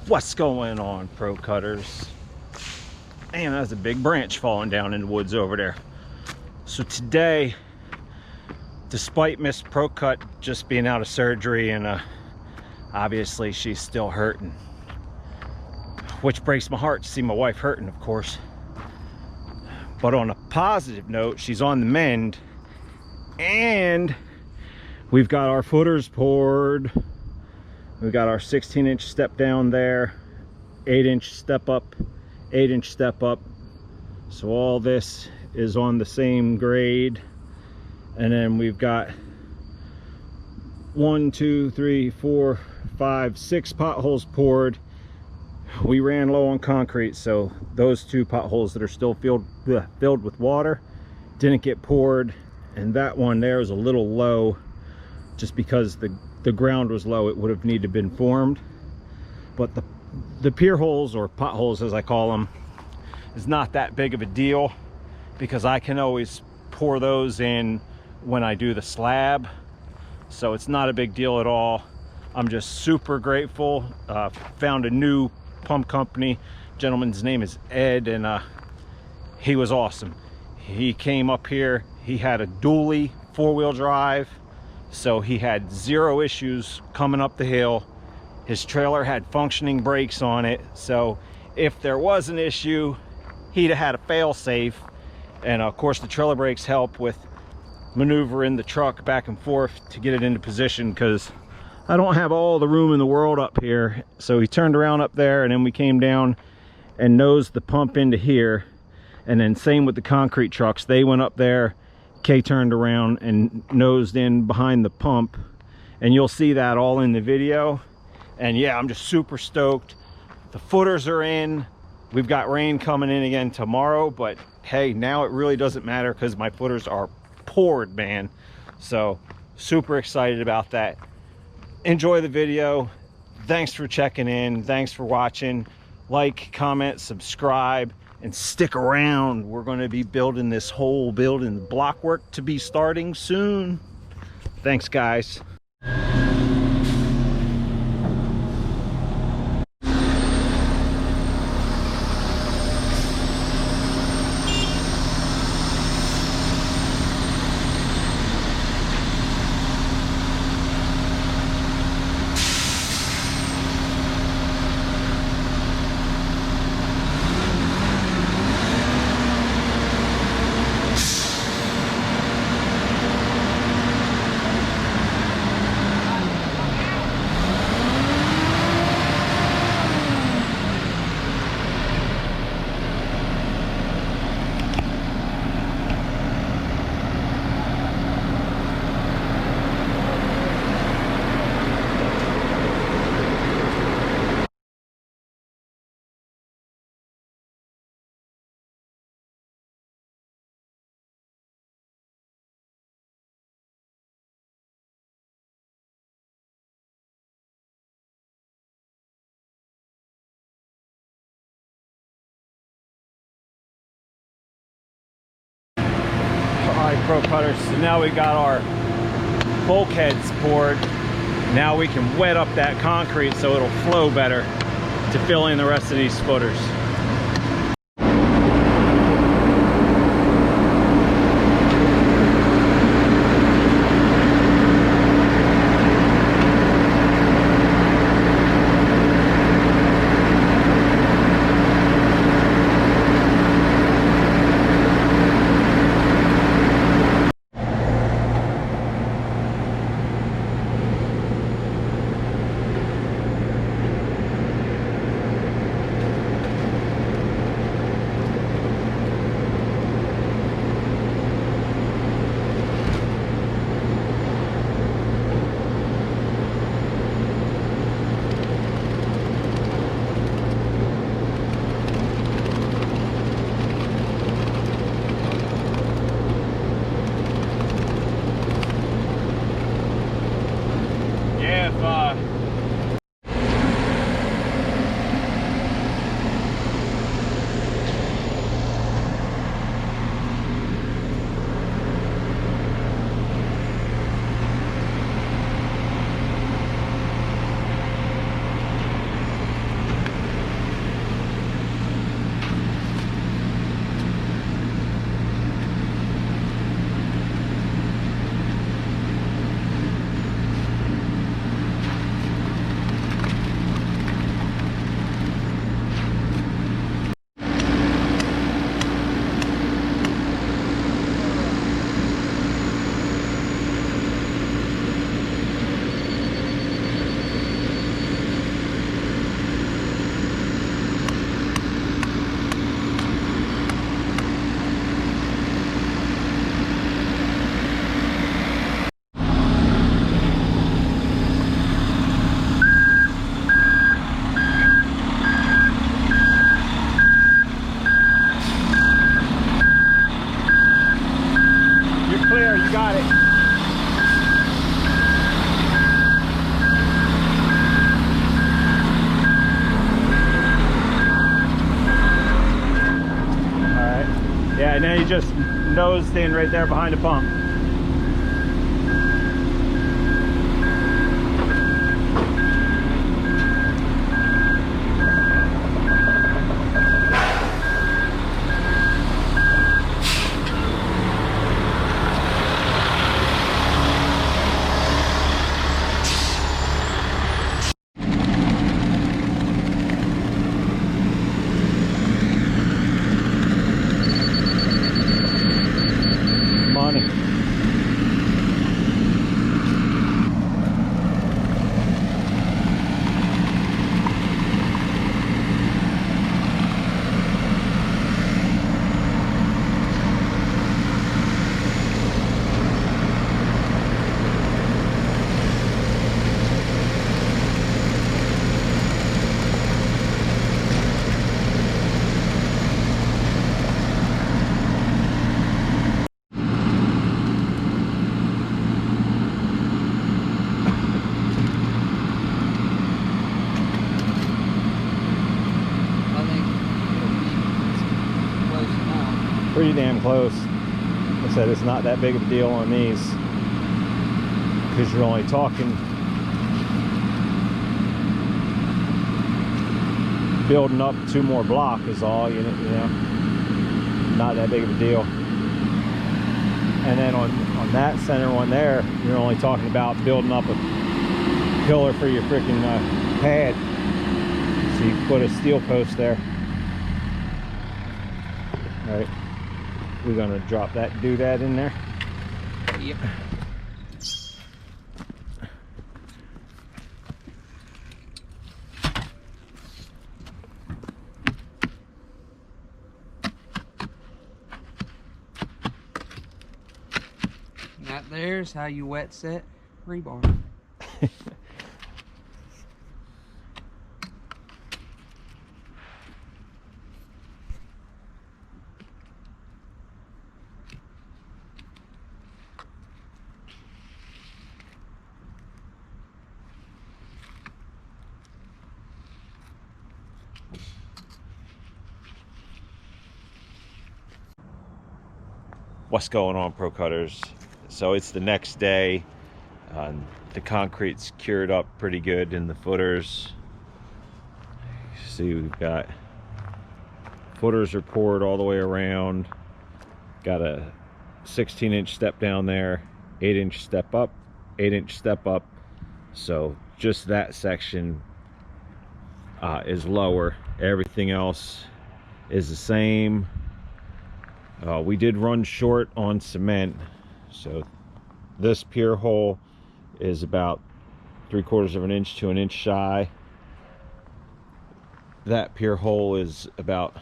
What's going on, pro cutters? Man, that's a big branch falling down in the woods over there. So today, despite Miss Pro Cut just being out of surgery and obviously she's still hurting, which breaks my heart to see my wife hurting, of course. But on a positive note, she's on the mend, and we've got our footers poured. We've got our 16-inch step down there, 8-inch step up, 8-inch step up. So all this is on the same grade. And then we've got 1, 2, 3, 4, 5, 6 potholes poured. We ran low on concrete, so those 2 potholes that are still filled with water didn't get poured, and that one there is a little low just because the ground was low. It would have needed to been formed. But the pier holes, or potholes as I call them, is not that big of a deal because I can always pour those in when I do the slab, so it's not a big deal at all. I'm just super grateful. Found a new pump company. Gentleman's name is Ed, and he was awesome. He came up here. He had a dually 4-wheel drive, so he had 0 issues coming up the hill. His trailer had functioning brakes on it, so if there was an issue, he'd have had a fail-safe. And of course the trailer brakes help with maneuvering the truck back and forth to get it into position, because I don't have all the room in the world up here. So he turned around up there, and then we came down and nosed the pump into here. And then same with the concrete trucks. They went up there, Kay turned around and nosed in behind the pump. And you'll see that all in the video. And yeah, I'm just super stoked. The footers are in. We've got rain coming in again tomorrow, but hey, now it really doesn't matter because my footers are poured, man. So super excited about that. Enjoy the video. Thanks for checking in. Thanks for watching. Like, comment, subscribe, and stick around. We're going to be building this whole building. Block work to be starting soon. Thanks, guys. Alright, pro cutters, so now we got our bulkheads poured. Now we can wet up that concrete so it'll flow better to fill in the rest of these footers. just nosed in right there behind the pump. Pretty damn close. Like I said, it's not that big of a deal on these because you're only talking building up 2 more block is all, you know, not that big of a deal. And then on that center one there, you're only talking about building up a pillar for your freaking pad. So you put a steel post there. All right. We're gonna drop that doodad in there. Yep. That there's how you wet set rebar. What's going on, Pro Cutters? So it's the next day. The concrete's cured up pretty good in the footers. See, we've got footers are poured all the way around. Got a 16-inch step down there, 8-inch step up, 8-inch step up. So just that section is lower. Everything else is the same. We did run short on cement, so this pier hole is about 3/4 of an inch to an inch shy. That pier hole is about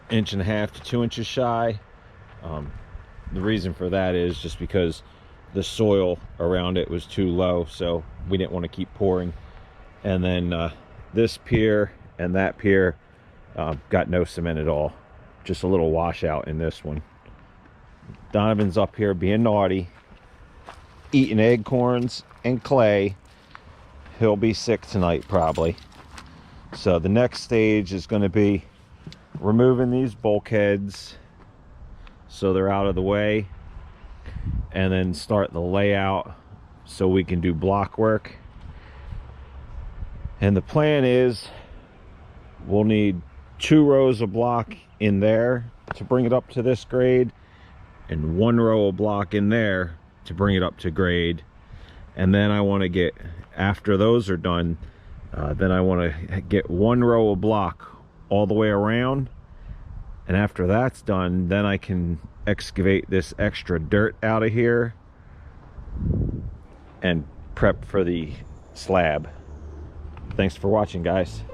1.5 to 2 inches shy. The reason for that is just because the soil around it was too low, so we didn't want to keep pouring. And then this pier and that pier got no cement at all, just a little washout in this one. Donovan's up here being naughty, eating acorns and clay. He'll be sick tonight probably. So the next stage is going to be removing these bulkheads so they're out of the way, and then start the layout so we can do block work. And the plan is we'll need 2 rows of block in there to bring it up to this grade, and 1 row of block in there to bring it up to grade. And then I want to get, after those are done, then I want to get 1 row of block all the way around. And after that's done, then I can excavate this extra dirt out of here and prep for the slab. Thanks for watching, guys.